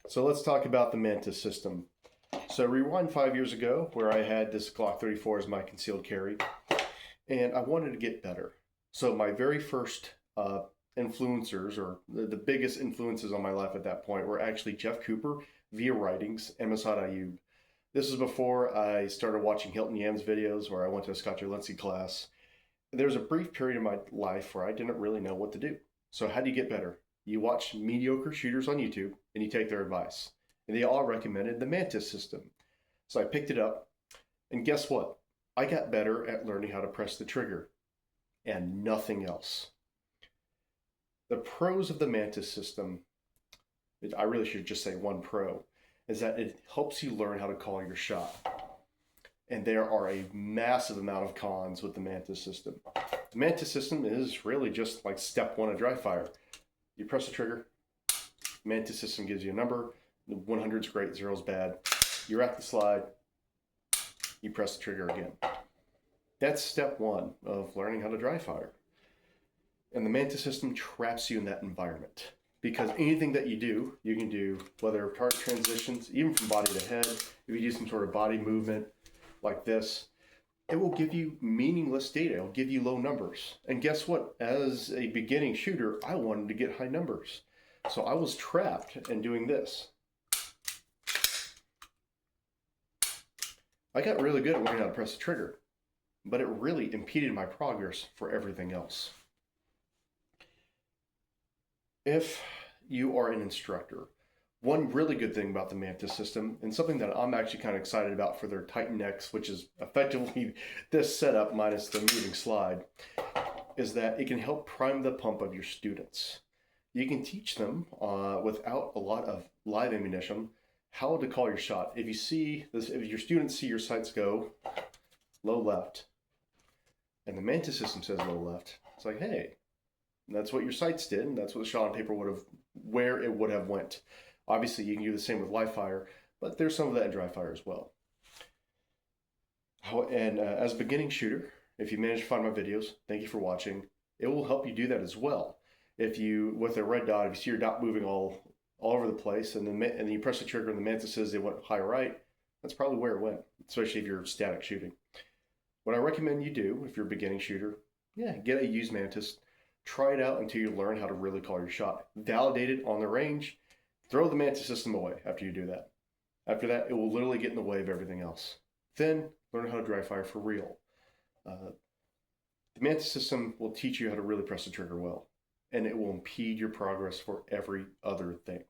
So let's talk about the Mantis system. So rewind 5 years ago where I had this Glock 34 as my concealed carry and I wanted to get better. So my very first influencers or the biggest influences on my life at that point were actually Jeff Cooper via writings and Masad Ayub. This is before I started watching Hilton Yam's videos where I went to a Scott Lindsay class. There was a brief period in my life where I didn't really know what to do. So how do you get better? You watch mediocre shooters on YouTube and you take their advice. And they all recommended the Mantis system. So I picked it up and guess what? I got better at learning how to press the trigger and nothing else. The pros of the Mantis system, I really should just say one pro, is that it helps you learn how to call your shot. And there are a massive amount of cons with the Mantis system. The Mantis system is really just like step one of Dryfire. You press the trigger, Mantis system gives you a number, 100 is great, 0 is bad. You're at the slide, you press the trigger again. That's step one of learning how to Dryfire. And the Mantis system traps you in that environment. Because anything that you do, you can do, whether target transitions, even from body to head, if you do some sort of body movement like this, it will give you meaningless data. It'll give you low numbers. And guess what? As a beginning shooter, I wanted to get high numbers. So I was trapped in doing this. I got really good at learning how to press the trigger, but it really impeded my progress for everything else. If you are an instructor, one really good thing about the Mantis system, and something that I'm actually kind of excited about for their Titan X, which is effectively this setup minus the moving slide, is that it can help prime the pump of your students. You can teach them without a lot of live ammunition how to call your shot. If you see this, if your students see your sights go low left, and the Mantis system says low left, it's like, hey, that's what your sights did, and that's what the shot on paper would have, where it would have went. Obviously, you can do the same with live fire, but there's some of that in dry fire as well. And as a beginning shooter, if you manage to find my videos, thank you for watching. It will help you do that as well. If you, with a red dot, if you see your dot moving all over the place, and then you press the trigger and the Mantis says it went high right, that's probably where it went, especially if you're static shooting. What I recommend you do, if you're a beginning shooter, get a used Mantis. Try it out until you learn how to really call your shot. Validate it on the range. Throw the Mantis system away after you do that. After that, it will literally get in the way of everything else. Then learn how to dry fire for real. The Mantis system will teach you how to really press the trigger well, and it will impede your progress for every other thing.